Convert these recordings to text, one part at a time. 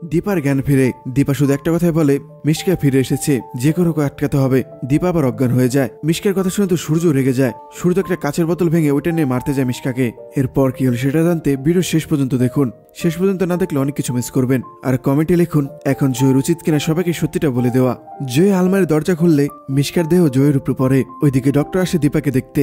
দীপার জ্ঞান ফিরে। দীপা শুধু একটা কথাই বলে, মিশকা ফিরে এসেছে, যে কোনো আটকাতে হবে। দীপা আবার অজ্ঞান হয়ে যায়। মিশকার কথা শুনে তো সূর্য রেগে যায়। সূর্য একটা কাচের বোতল ভেঙে ওইটা নিয়ে মারতে যায় মিশকাকে। এরপর কি হল সেটা জানতে ভিডিও শেষ পর্যন্ত দেখুন। শেষ পর্যন্ত না দেখলে অনেক কিছু মিস করবেন। আর কমেন্টে লিখুন এখন জয়ের উচিত কিনা সবাইকে সত্যিটা বলে দেওয়া। জয় আলমারির দরজা খুললে মিশকার দেহ জয়ের উপর পড়ে। ওইদিকে ডক্টর আসে দীপাকে দেখতে।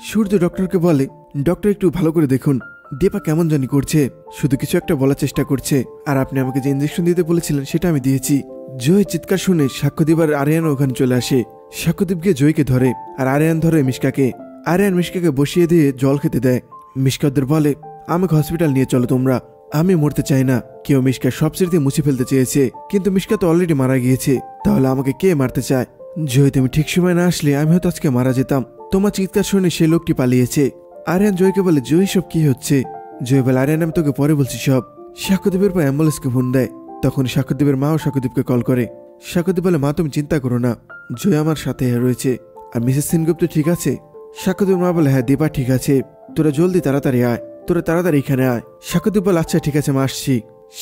সূর্য ডক্টরকে বলে, ডক্টর একটু ভালো করে দেখুন, দীপা কেমন জানি করছে, শুধু কিছু একটা বলার চেষ্টা করছে, আর আপনি আমাকে যে ইঞ্জেকশন দিতে বলেছিলেন সেটা আমি দিয়েছি। জয় চিৎকার শুনে সাক্ষ্যদীপ আর আরিয়ান ওখানে চলে আসে। সাক্ষ্যদীপ গিয়ে জয়কে ধরে আর আরিয়ান ধরে মিশকাকে। আরিয়ান মিশকাকে বসিয়ে দিয়ে জল খেতে দেয়। মিশকাদের বলে, আমাকে হসপিটাল নিয়ে চলো তোমরা, আমি মরতে চাই না। কেউ মিশকার সব স্মৃতি মুছে ফেলতে চেয়েছে, কিন্তু মিশকা তো অলরেডি মারা গিয়েছে, তাহলে আমাকে কে মারতে চায়? জয় তুমি ঠিক সময় না আসলে আমি হয়তো আজকে মারা যেতাম। তোমার চিৎকার শুনে সেই লোকটি পালিয়েছে। আরিয়ান জয়কে বলে, জয় সব কি হচ্ছে? জয় বলে, আরিয়ান আমি তোকে পরে বলছি সব। সাক্ষ্যদীপের পর অ্যাম্বুলেন্সকে ফোন দেয়। তখন সাক্ষ্যদীপের মাও সাক্ষ্যদীপকে কল করে। সাক্ষ্যদীপ বলে, মা তুমি চিন্তা করো না, জয় আমার সাথে রয়েছে। আর মিসেস সেনগুপ্ত ঠিক আছে? সাক্ষ্যদীপের মা বলে, হ্যাঁ দীপা ঠিক আছে, তোরা জলদি তাড়াতাড়ি আয়, তোরা তাড়াতাড়ি এখানে আয়। সাক্ষ্যদীপ বলে, আচ্ছা ঠিক আছে মা আসছি।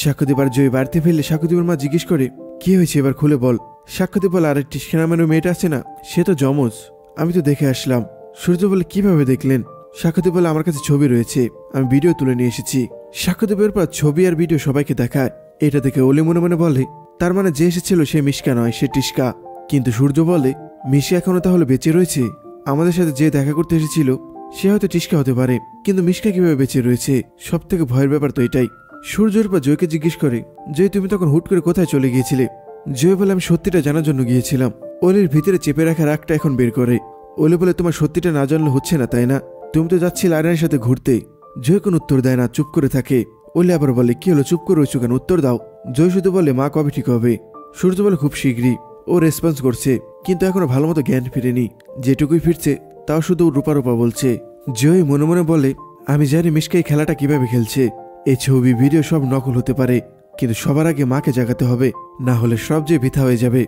সাক্ষ্যদীপ আর জয় বাড়িতে ফিরলে সাক্ষ্যদীপের মা জিজ্ঞেস করে, কি হয়েছে এবার খুলে বল। সাক্ষ্যদীপ বলে, আরেকটি সেনামের মেয়েটা আছে না, সে তো যমজ, আমি তো দেখে আসলাম। সূর্য বলে, কিভাবে দেখলেন? সাক্ষ্যদীপ বলে, আমার কাছে ছবি রয়েছে, আমি ভিডিও তুলে নিয়ে এসেছি। সাক্ষ্যদীপের পর ছবি আর ভিডিও সবাইকে দেখায়। এটা দেখে অলি মনে মনে বলে, তার মানে যে এসেছিল সে মিশকা নয়, সে টিস্কা। কিন্তু সূর্য বলে, মিশি এখনো তাহলে বেঁচে রয়েছে? আমাদের সাথে যে দেখা করতে এসেছিল সে হয়তো টিস্কা হতে পারে, কিন্তু মিশকা কিভাবে বেঁচে রয়েছে? সব থেকে ভয়ের ব্যাপার তো এটাই। সূর্যের পর জয়কে জিজ্ঞেস করে, জয় তুমি তখন হুট করে কোথায় চলে গিয়েছিলে? জয় বলে, আমি সত্যিটা জানার জন্য গিয়েছিলাম। অলির ভিতরে চেপে রাখা রাগটা এখন বের করে। অলি বলে, তোমার সত্যিটা না জানলে হচ্ছে না তাই না? তুমি তো যাচ্ছিলে আরিয়ানের সাথে ঘুরতে। জয় কোন উত্তর দেয় না, চুপ করে থাকে। অলি আবার বলে, কি হলো চুপ করে রয়েছো কেন, উত্তর দাও। জয় শুধু বলে, মা কবে ঠিক হবে? সূর্য বলে, খুব শীঘ্রই। ও রেসপন্স করছে, কিন্তু এখনো ভালো মতো জ্ঞান ফিরেনি। যেটুকুই ফিরছে তাও শুধু রূপা রূপা বলছে। জয় মনে মনে বলে, আমি জানি মিশকা এই খেলাটা কিভাবে খেলছে। এই ছবি ভিডিও সব নকল হতে পারে, কিন্তু সবার আগে মাকে জাগাতে হবে, না হলে সব যে বৃথা হয়ে যাবে।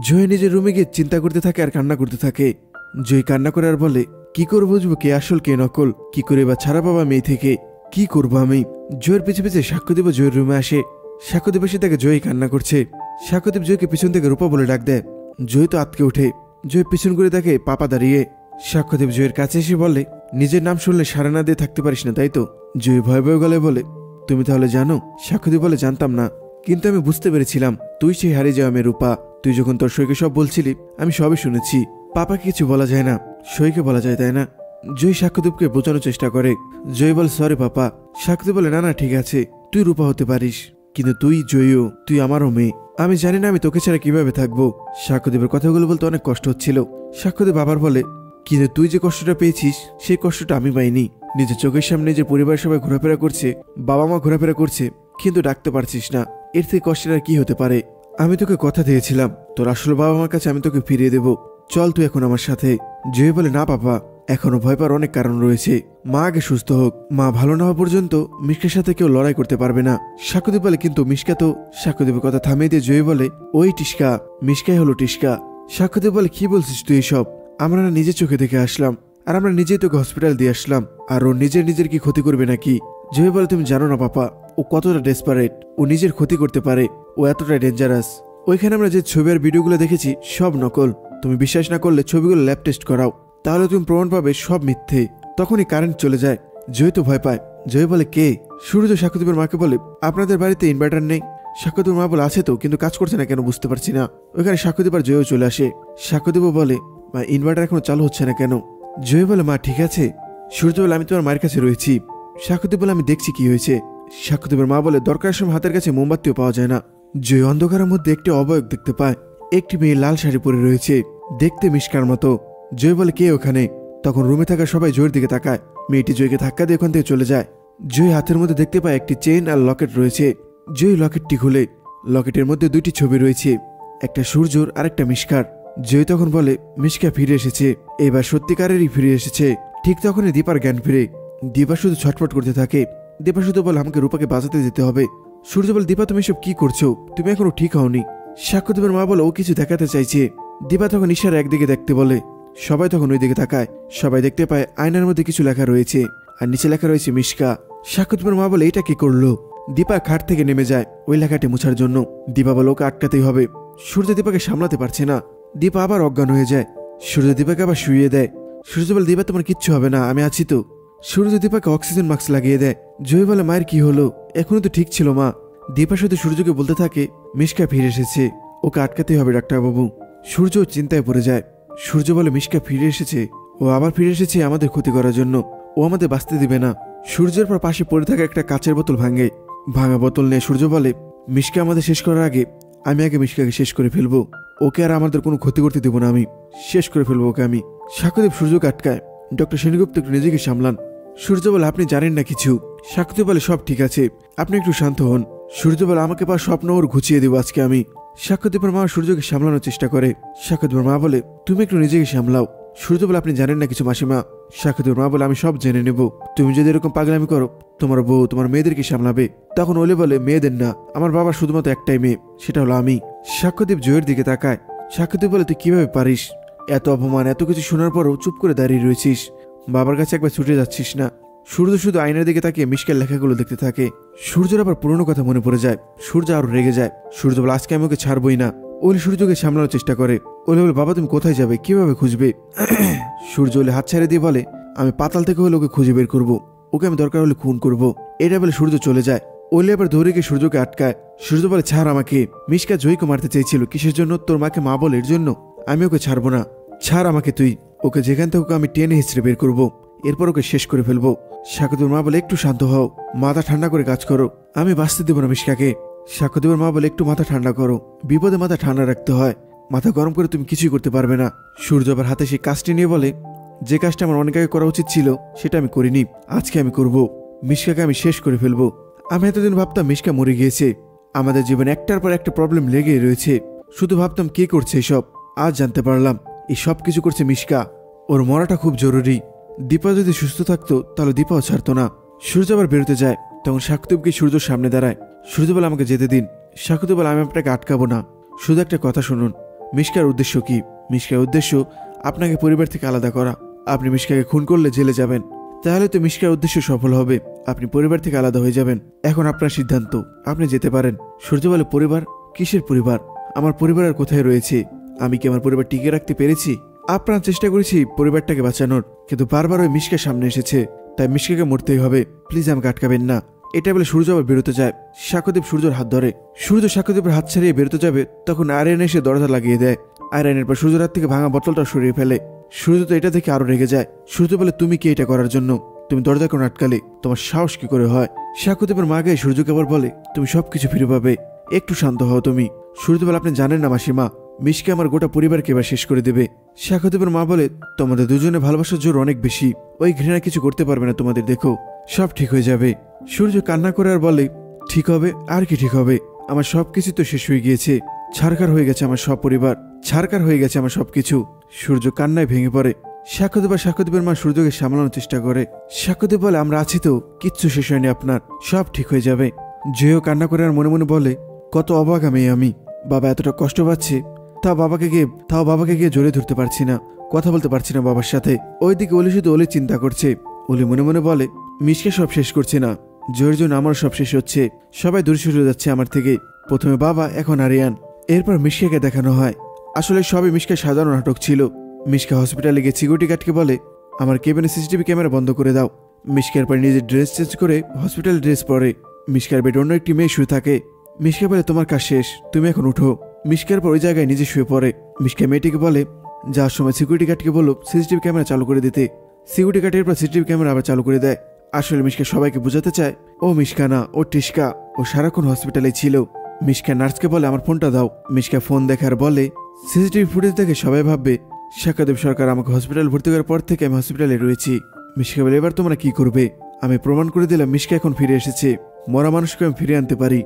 জয় নিজের রুমে গিয়ে চিন্তা করতে থাকে আর কান্না করতে থাকে। জয় কান্না করে আর বলে, কি করে বুঝবো কে আসল কে নকল? কি করে বা ছাড়া পাবা মেয়ে থেকে? কি করবো আমি? জয়ের পিছে পিছে সাক্ষ্যদীপ জয়ের রুমে আসে। সাক্ষ্যদীপ এসে তাকে জয় কান্না করছে। সাক্ষ্যদীপ জয়কে পিছন থেকে রূপা বলে ডাক দেয়। জয় তো আটকে ওঠে। জয় পিছন করে দেখে পাপা দাঁড়িয়ে। সাক্ষ্যদীপ জয়ের কাছে এসে বলে, নিজের নাম শুনলে সারা না দিয়ে থাকতে পারিস না তাই তো? জয় ভয় ভয় গলায় বলে, তুমি তাহলে জানো? সাক্ষ্যদীপ বলে, জানতাম না, কিন্তু আমি বুঝতে পেরেছিলাম তুই সেই হারিয়ে যাওয়া মেয়ে রূপা। তুই যখন তোর সইকে সব বলছিলি আমি সবই শুনেছি। পাপাকে কিছু বলা যায় না, সইকে বলা যায় তাই না? জয় সাক্ষ্যদীপকে বোঝানোর চেষ্টা করে। জয় বলে, সরি পাপা। সাক্ষ্যদীপ বলে, না না ঠিক আছে, তুই রূপা হতে পারিস, কিন্তু তুই জয়ও, তুই আমারও মেয়ে। আমি জানি না আমি তোকে ছাড়া কিভাবে থাকবো। সাক্ষ্যদীপের কথাগুলো বলতে অনেক কষ্ট হচ্ছিল। সাক্ষ্যদীপ আবার বলে, কিন্তু তুই যে কষ্টটা পেয়েছিস সেই কষ্টটা আমি পাইনি। নিজের চোখের সামনে যে পরিবারের সবাই ঘোরাফেরা করছে, বাবা মা ঘোরাফেরা করছে, কিন্তু ডাকতে পারছিস না, এর থেকে কষ্টের আর কি হতে পারে? আমি তোকে কথা দিয়েছিলাম তোর আসল বাবা মার কাছে আমি তোকে ফিরিয়ে দেব, চল তুই এখন আমার সাথে। জয় বলে, না পাপা, এখনো ভয় পাওয়ার অনেক কারণ রয়েছে। মা আগে সুস্থ হোক, মা ভালো না হওয়া পর্যন্ত মিশকার সাথে কেউ লড়াই করতে পারবে না। সাক্ষ্যদীপ বলে, কিন্তু মিশকা তো। সাক্ষ্যদীপের কথা থামিয়ে দিয়ে জয় বলে, ওই টিস্কা, মিশকাই হলো টিস্কা। সাক্ষ্যদীপ বলে, কি বলছিস তুই এসব? আমরা না নিজের চোখে দেখে আসলাম, আর আমরা নিজেই তোকে হসপিটাল দিয়ে আসলাম, আর ও নিজের কি ক্ষতি করবে নাকি? জয় বলে, তুমি জানো না পাপা, ও কতটা ডেসপারেট, ও নিজের ক্ষতি করতে পারে, ও এতটা ডেঞ্জারাস। ওইখানে আমরা যে ছবি আর ভিডিওগুলো দেখেছি সব নকল। তুমি বিশ্বাস না করলে ছবিগুলো ল্যাব টেস্ট করাও, তাহলে তুমি প্রমাণ পাবে সব মিথ্যে। তখনই কারেন্ট চলে যায়। জয় তো ভয় পায়। জয় বলে, কে? সূর্য সাক্ষ্যদীপের মাকে বলে, আপনাদের বাড়িতে ইনভার্টার নেই? সাক্ষ্যদীপের মা বলে, আছে তো, কিন্তু কাজ করছে না কেন বুঝতে পারছি না। ওইখানে সাক্ষ্যদীপ আর জয়ও চলে আসে। সাক্ষ্যদীপও বলে, মা ইনভার্টার এখনো চালু হচ্ছে না কেন? জয় বলে, মা ঠিক আছে। সূর্য বলে, আমি তোমার মায়ের কাছে রয়েছি। সাক্ষ্যদীপ বলে, আমি দেখছি কি হয়েছে। সাক্ষ্যদীপের মা বলে, দরকারের সময় হাতের কাছে মোমবাতিও পাওয়া যায় না। জয় অন্ধকারের মধ্যে একটি অবয়ব দেখতে পায়। একটি মেয়ে লাল শাড়ি পরে রয়েছে, দেখতে মিশকার মতো। জয় বলে, কে ওখানে? তখন রুমে থাকা সবাই জয়ের দিকে তাকায়। মেয়েটি জয়কে ধাক্কা দিয়ে ওখান থেকে চলে যায়। জয় হাতের মধ্যে দেখতে পায় একটি চেইন আর লকেট রয়েছে। জয় লকেটটি খুলে, লকেটের মধ্যে দুইটি ছবি রয়েছে, একটা সূর্যর আর একটা মিশকার। জয় তখন বলে, মিশকা ফিরে এসেছে, এবার সত্যিকারেরই ফিরে এসেছে। ঠিক তখনই দীপার জ্ঞান ফিরে। দীপা শুধু ছটফট করতে থাকে। দীপা শুধু বলে, আমাকে রূপাকে বাঁচাতে যেতে হবে। সূর্য বলে, দীপা তুমি সব কি করছো? তুমি এখনো ঠিক হওনি। সাক্ষ্যদীপের মা বলে, ও কিছু দেখাতে চাইছে। দীপা তখন ইশারা একদিকে দেখতে বলে। সবাই তখন ওই দিকে তাকায়। সবাই দেখতে পায় আয়নার মধ্যে কিছু লেখা রয়েছে, আর নিচে লেখা রয়েছে মিশকা। সাক্ষ্যদীপের মা বলে, এটা কি করলো? দীপা খাট থেকে নেমে যায় ওই লেখাটি মুছার জন্য। দীপা বলে ওকে আটকাতেই হবে। সূর্য দীপাকে সামলাতে পারছে না। দীপা আবার অজ্ঞান হয়ে যায়। সূর্য দীপাকে আবার শুইয়ে দেয়। সূর্য বলে দীপা তোমার কিচ্ছু হবে না, আমি আছি তো। সূর্য দীপাকে অক্সিজেন মাস্ক লাগিয়ে দেয়। জয় বলে মায়ের কি হলো, এখনো তো ঠিক ছিল মা। দীপা শুধু সূর্যকে বলতে থাকে মিশকা ফিরে এসেছে, ওকে আটকাতেই হবে ডাক্তারবাবু। সূর্য চিন্তায় পড়ে যায়। সূর্য বলে মিশকা ফিরে এসেছে, ও আবার ফিরে এসেছে আমাদের ক্ষতি করার জন্য, ও আমাদের বাঁচতে দিবে না। সূর্যের পর পাশে পড়ে থাকা একটা কাচের বোতল ভাঙে। ভাঙা বোতল নিয়ে সূর্য বলে মিশকা আমাদের শেষ করার আগে আমি আগে মিশকাকে শেষ করে ফেলবো, ওকে আর আমাদের কোনো ক্ষতি করতে দেবো না, আমি শেষ করে ফেলবো ওকে আমি। সাক্ষ্যদেব সূর্যকে আটকায়। ডক্টর সেনগুপ্ত একটু নিজেকে সামলান। সূর্য বলে আপনি জানেন না কিছু। সাক্ষ্যদেব বলে সব ঠিক আছে, আপনি একটু শান্ত হন। সূর্য বলে আমাকে পাওয়ার স্বপ্ন ওর ঘুচিয়ে দেবো আজকে আমি। সাক্ষ্যদেবের মা সূর্যকে সামলানোর চেষ্টা করে। সাক্ষ্যদেবের মা বলে তুমি একটু নিজেকে সামলাও। সূর্য বলে আপনি জানেন না কিছু মাসিমা। সাক্ষ্যদেবের মা বলে আমি সব জেনে নেব, তুমি যদি এরকম পাগলামি করো তোমার বউ তোমার মেয়েদেরকে সামলাবে। তখন ওলে বলে মেয়েদের না, আমার বাবার শুধুমাত্র একটাই মেয়ে, সেটা হলো আমি। সাক্ষ্যদেব জয়ের দিকে তাকায়। সাক্ষ্যদেব বলে তুই কিভাবে পারিস, এত অপমান এত কিছু শোনার পরও চুপ করে দাঁড়িয়ে রয়েছিস, বাবার কাছে একবার ছুটে যাচ্ছিস না। সূর্য শুধু আয়নার দিকে তাকিয়ে মিশকার লেখাগুলো দেখতে থাকে। সূর্যের আবার পুরনো কথা মনে পড়ে যায়। সূর্য আরো রেগে যায়। সূর্য বলে আজকে আমি ওকে ছাড়বই না। ওলি সূর্যকে সামলানোর চেষ্টা করে। ওলি বলে বাবা তুমি কোথায় যাবে, কিভাবে খুঁজবে? সূর্য ওলে হাত ছেড়ে দিয়ে বলে আমি পাতাল থেকে হলে ওকে খুঁজে বের করবো, ওকে আমি দরকার হলে খুন করবো। এটা বলে সূর্য চলে যায়। ওলি আবার দৌড়ে গিয়ে সূর্যকে আটকায়। সূর্য বলে ছাড় আমাকে। মিশকা জয়কে মারতে চেয়েছিল, কিসের জন্য? তোর মাকে মা বলে এর জন্য। আমি ওকে ছাড়বো না, ছাড় আমাকে তুই। ওকে যেখান থেকে ওকে আমি টেনে হিঁচড়ে বের করবো, এরপর ওকে শেষ করে ফেলবো। সাক্ষ্যদেবের মা বলে একটু শান্ত হও, মাথা ঠান্ডা করে কাজ করো, আমি বাঁচতে দেবো না মিশকাকে। সাক্ষ্যদেবের মা বলে একটু মাথা ঠান্ডা করো, বিপদে মাথা ঠান্ডা রাখতে হয়, মাথা গরম করে তুমি কিছুই করতে পারবে না। সূর্য আবার হাতে সেই কাজটি নিয়ে বলে যে কাজটা আমার অনেক আগে করা উচিত ছিল সেটা আমি করিনি, আজকে আমি করব। মিশকাকে আমি শেষ করে ফেলবো। আমি এতদিন ভাবতাম মিশকা মরে গিয়েছে, আমাদের জীবনে একটার পর একটা প্রবলেম লেগেই রয়েছে, শুধু ভাবতাম কে করছে এসব। আজ জানতে পারলাম এই সব কিছু করছে মিশকা, ওর মরাটা খুব জরুরি। দীপা যদি সুস্থ থাকতো তাহলে দীপাও ছাড়তো না। সূর্য আবার বেরোতে যায়, তখন সাক্ষ্যদেবকে সূর্যর সামনে দাঁড়ায়। সূর্য বলে আমাকে যেতে দিন। সাক্ষ্যদেব বলে আমি আপনাকে আটকাবো না, শুধু একটা কথা শুনুন। মিশকার উদ্দেশ্য কি? মিশকার উদ্দেশ্য আপনাকে পরিবার থেকে আলাদা করা। আপনি মিশকাকে খুন করলে জেলে যাবেন, তাহলে তো মিশকার উদ্দেশ্য সফল হবে, আপনি পরিবার থেকে আলাদা হয়ে যাবেন। এখন আপনার সিদ্ধান্ত, আপনি যেতে পারেন। সূর্য বলে পরিবার? কিসের পরিবার? আমার পরিবার আর কোথায় রয়েছে? আমি কি আমার পরিবার টিকে রাখতে পেরেছি? আপ্রাণ চেষ্টা করেছি পরিবারটাকে বাঁচানোর, কিন্তু বারবার ওই মিশকার সামনে এসেছে, তাই মিশকাকে মরতেই হবে। প্লিজ আমাকে আটকাবেন না। এটা বলে সূর্য আবার বেরোতে যায়। সাক্ষ্যদেব সূর্যর হাত ধরে। সূর্য সাক্ষ্যদেবের হাত ছাড়িয়ে বেরোতে যাবে, তখন আয়রন এসে দরজা লাগিয়ে দেয়। আয়রনের পর সূর্যের হাত থেকে ভাঙা বোতলটা সরিয়ে ফেলে। সূর্য তো এটা দেখে আরো রেগে যায়। সূর্য বলে তুমি কি এটা করার জন্য? তুমি দরজা কেন আটকালে? তোমার সাহস কি করে হয়? সাক্ষ্যদেবের মা গায়ে সূর্যকে আবার বলে তুমি সবকিছু ফিরে পাবে, একটু শান্ত হও তুমি। সূর্য বলে আপনি জানেন না মাসিমা, মিশকে আমার গোটা পরিবারকে এবার শেষ করে দেবে। সাক্ষ্যদেবের মা বলে তোমাদের দুজনে ভালোবাসার জোর অনেক বেশি, ওই ঘৃণা কিছু করতে পারবে না তোমাদের, দেখো সব ঠিক হয়ে যাবে। সূর্য কান্না করে আর বলে ঠিক হবে আর কি ঠিক হবে, আমার সবকিছু তো শেষ হয়ে গিয়েছে, ছারকার হয়ে গেছে আমার সব পরিবার, ছারকার হয়ে গেছে আমার সবকিছু। সূর্য কান্নায় ভেঙে পড়ে। সাক্ষ্যদেব আর সাক্ষ্যদেবের মা সূর্যকে সামলানোর চেষ্টা করে। সাক্ষ্যদেব বলে আমরা আছি তো, কিচ্ছু শেষ হয়নি আপনার, সব ঠিক হয়ে যাবে। জয়ও কান্না করে আর মনে মনে বলে কত অবাক আমি, বাবা এতটা কষ্ট পাচ্ছে, তাও বাবাকে গিয়ে জড়িয়ে ধরতে পারছি না, কথা বলতে পারছি না বাবার সাথে। ওইদিকে অলি শুধু অলি চিন্তা করছে। অলি মনে মনে বলে মিশকে সব শেষ করছে না, জয়ের জন্য আমার সব শেষ হচ্ছে, সবাই দূরে সরে যাচ্ছে আমার থেকে, প্রথমে বাবা এখন আরিয়ান। এরপর মিশকাকে দেখানো হয়। আসলে সবই মিশকা সাজানো নাটক ছিল। মিশকা হসপিটালে গিয়ে সিকিউরিটি গার্ডকে বলে আমার কেবিনে সিসিটিভি ক্যামেরা বন্ধ করে দাও। মিশকার পর নিজের ড্রেস চেঞ্জ করে হসপিটাল ড্রেস পরে। মিশকার বেডে অন্য একটি মেয়ে শুয়ে থাকে। মিশকা বলে তোমার কাজ শেষ, তুমি এখন উঠো। মিশকার পর ওই জায়গায় নিজে শুয়ে পড়ে। মিশকা মেয়েটিকে বলে যাওয়ার সময় সিকিউরিটি গার্ডকে বলো সিসিটিভি ক্যামেরা চালু করে দিতে। সিকিউরিটি গার্ডের পর সিসিটিভি ক্যামেরা আবার চালু করে দেয়। আসলে মিশকা সবাইকে বোঝাতে চায় ও মিশকা না, ও টিস্কা, ও সারাক্ষণ হসপিটালে ছিল। মিশকা নার্সকে বলে আমার ফোনটা দাও। মিশকা ফোন দেখার বলে সিসিটিভি ফুটেজ দেখে সবাই ভাববে সাক্ষ্যদেব সরকার আমাকে হসপিটাল ভর্তি করার পর থেকে আমি হসপিটালে রয়েছি। মিশকা বলে এবার তোমরা কি করবে? আমি প্রমাণ করে দিলাম মিশকা এখন ফিরে এসেছে, মরা মানুষকে আমি ফিরে আনতে পারি।